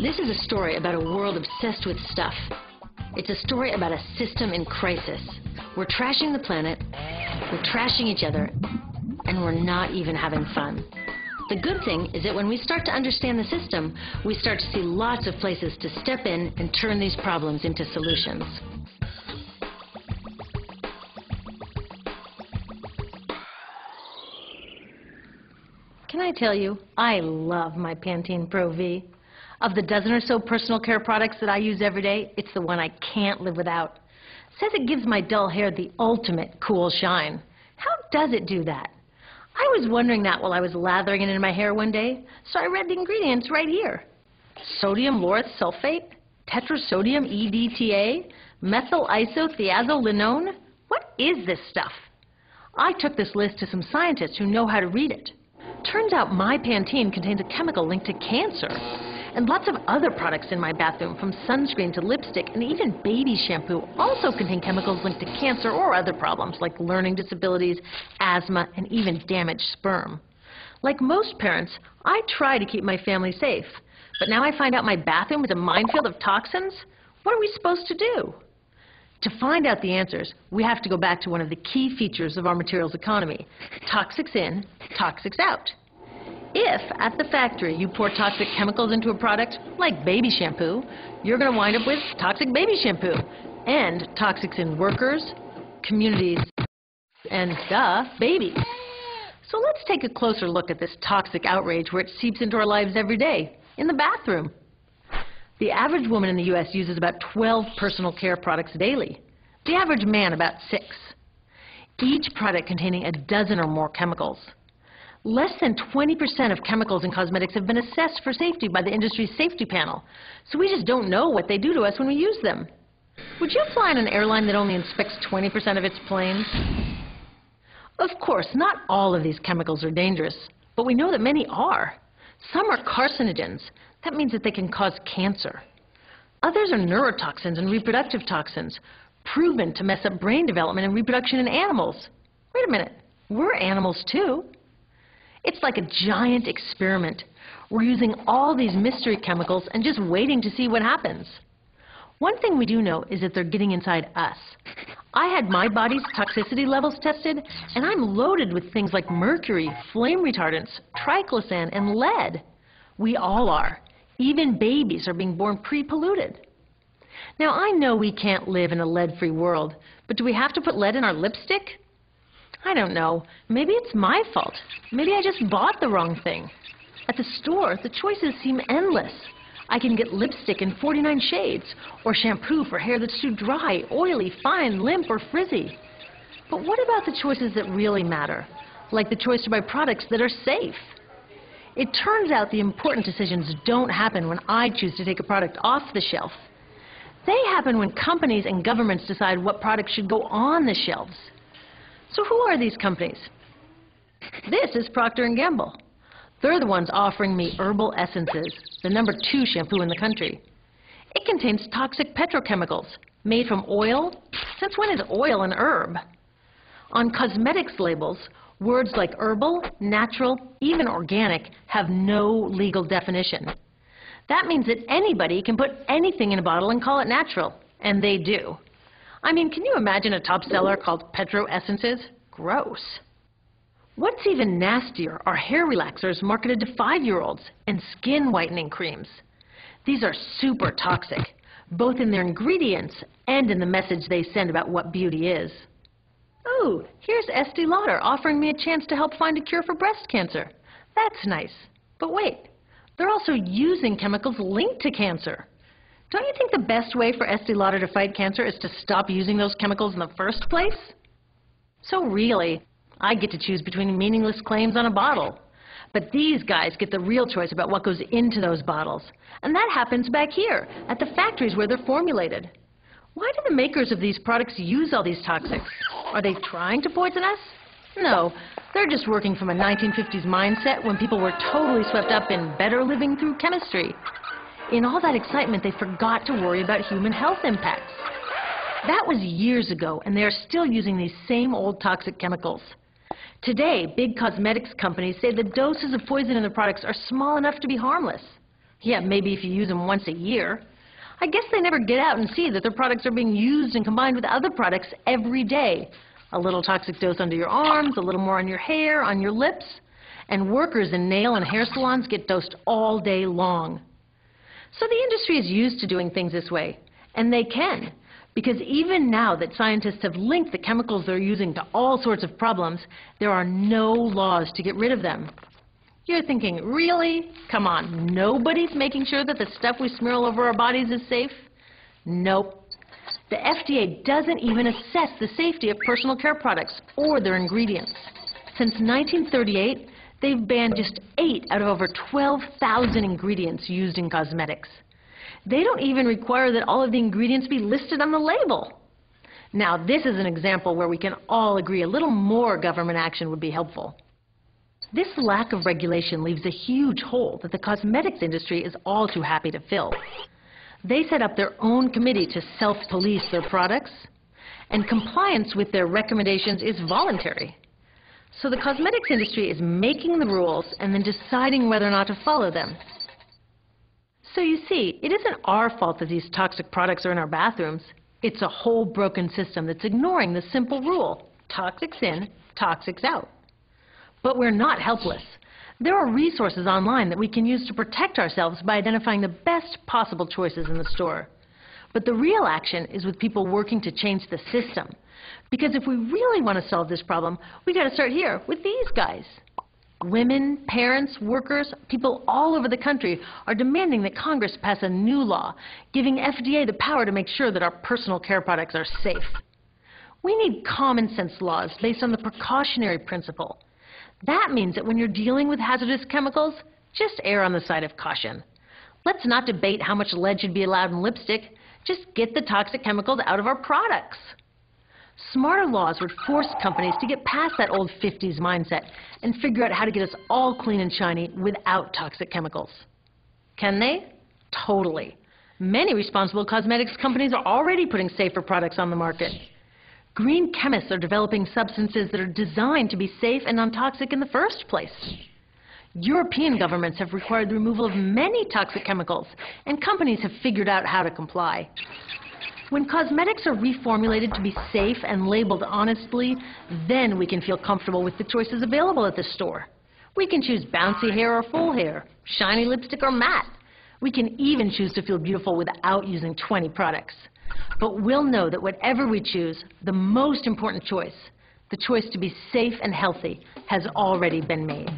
This is a story about a world obsessed with stuff. It's a story about a system in crisis. We're trashing the planet, we're trashing each other, and we're not even having fun. The good thing is that when we start to understand the system, we start to see lots of places to step in and turn these problems into solutions. Can I tell you, I love my Pantene Pro V. Of the dozen or so personal care products that I use every day, it's the one I can't live without. It says it gives my dull hair the ultimate cool shine. How does it do that? I was wondering that while I was lathering it in my hair one day, so I read the ingredients right here. Sodium lauryl sulfate, tetrasodium EDTA, methyl isothiazolinone. What is this stuff? I took this list to some scientists who know how to read it. Turns out my Pantene contains a chemical linked to cancer, and lots of other products in my bathroom, from sunscreen to lipstick and even baby shampoo, also contain chemicals linked to cancer or other problems like learning disabilities, asthma, and even damaged sperm. Like most parents, I try to keep my family safe, but now I find out my bathroom is a minefield of toxins. What are we supposed to do? To find out the answers, we have to go back to one of the key features of our materials economy: toxics in, toxics out. If, at the factory, you pour toxic chemicals into a product, like baby shampoo, you're going to wind up with toxic baby shampoo, and toxics in workers, communities, and, babies. So let's take a closer look at this toxic outrage where it seeps into our lives every day, in the bathroom. The average woman in the U.S. uses about 12 personal care products daily. The average man about 6. Each product containing a dozen or more chemicals. Less than 20% of chemicals in cosmetics have been assessed for safety by the industry's safety panel, so we just don't know what they do to us when we use them. Would you fly on an airline that only inspects 20% of its planes? Of course, not all of these chemicals are dangerous, but we know that many are. Some are carcinogens. That means that they can cause cancer. Others are neurotoxins and reproductive toxins, proven to mess up brain development and reproduction in animals. Wait a minute, we're animals too. It's like a giant experiment. We're using all these mystery chemicals and just waiting to see what happens. One thing we do know is that they're getting inside us. I had my body's toxicity levels tested, and I'm loaded with things like mercury, flame retardants, triclosan, and lead. We all are. Even babies are being born pre-polluted. Now, I know we can't live in a lead-free world, but do we have to put lead in our lipstick? I don't know. Maybe it's my fault. Maybe I just bought the wrong thing. At the store, the choices seem endless. I can get lipstick in 49 shades, or shampoo for hair that's too dry, oily, fine, limp, or frizzy. But what about the choices that really matter, like the choice to buy products that are safe? It turns out the important decisions don't happen when I choose to take a product off the shelf. They happen when companies and governments decide what products should go on the shelves. So who are these companies? This is Procter & Gamble. They're the ones offering me Herbal Essences, the #2 shampoo in the country. It contains toxic petrochemicals made from oil. Since when is oil an herb? On cosmetics labels, words like herbal, natural, even organic have no legal definition. That means that anybody can put anything in a bottle and call it natural, and they do. I mean, can you imagine a top seller called Petro Essences? Gross. What's even nastier are hair relaxers marketed to 5-year-olds and skin whitening creams. These are super toxic, both in their ingredients and in the message they send about what beauty is. Oh, here's Estee Lauder offering me a chance to help find a cure for breast cancer. That's nice. But wait, they're also using chemicals linked to cancer. Don't you think the best way for Estee Lauder to fight cancer is to stop using those chemicals in the first place? So really, I get to choose between meaningless claims on a bottle. But these guys get the real choice about what goes into those bottles. And that happens back here, at the factories where they're formulated. Why do the makers of these products use all these toxics? Are they trying to poison us? No, they're just working from a 1950s mindset when people were totally swept up in better living through chemistry. In all that excitement, they forgot to worry about human health impacts. That was years ago, and they are still using these same old toxic chemicals. Today, big cosmetics companies say the doses of poison in their products are small enough to be harmless. Yeah, maybe if you use them once a year. I guess they never get out and see that their products are being used and combined with other products every day. A little toxic dose under your arms, a little more on your hair, on your lips. And workers in nail and hair salons get dosed all day long. So the industry is used to doing things this way. And they can. Because even now that scientists have linked the chemicals they're using to all sorts of problems, there are no laws to get rid of them. You're thinking, really? Come on, nobody's making sure that the stuff we smear all over our bodies is safe? Nope. The FDA doesn't even assess the safety of personal care products or their ingredients. Since 1938, they've banned just 8 out of over 12,000 ingredients used in cosmetics. They don't even require that all of the ingredients be listed on the label. Now, this is an example where we can all agree a little more government action would be helpful. This lack of regulation leaves a huge hole that the cosmetics industry is all too happy to fill. They set up their own committee to self-police their products, and compliance with their recommendations is voluntary. So the cosmetics industry is making the rules and then deciding whether or not to follow them. So you see, it isn't our fault that these toxic products are in our bathrooms. It's a whole broken system that's ignoring the simple rule: toxics in, toxics out. But we're not helpless. There are resources online that we can use to protect ourselves by identifying the best possible choices in the store. But the real action is with people working to change the system. Because if we really want to solve this problem, we got to start here with these guys. Women, parents, workers, people all over the country are demanding that Congress pass a new law, giving FDA the power to make sure that our personal care products are safe. We need common sense laws based on the precautionary principle. That means that when you're dealing with hazardous chemicals, just err on the side of caution. Let's not debate how much lead should be allowed in lipstick. Just get the toxic chemicals out of our products. Smarter laws would force companies to get past that old 50s mindset and figure out how to get us all clean and shiny without toxic chemicals. Can they? Totally. Many responsible cosmetics companies are already putting safer products on the market. Green chemists are developing substances that are designed to be safe and non-toxic in the first place. European governments have required the removal of many toxic chemicals, and companies have figured out how to comply. When cosmetics are reformulated to be safe and labeled honestly, then we can feel comfortable with the choices available at the store. We can choose bouncy hair or full hair, shiny lipstick or matte. We can even choose to feel beautiful without using 20 products. But we'll know that whatever we choose, the most important choice, the choice to be safe and healthy, has already been made.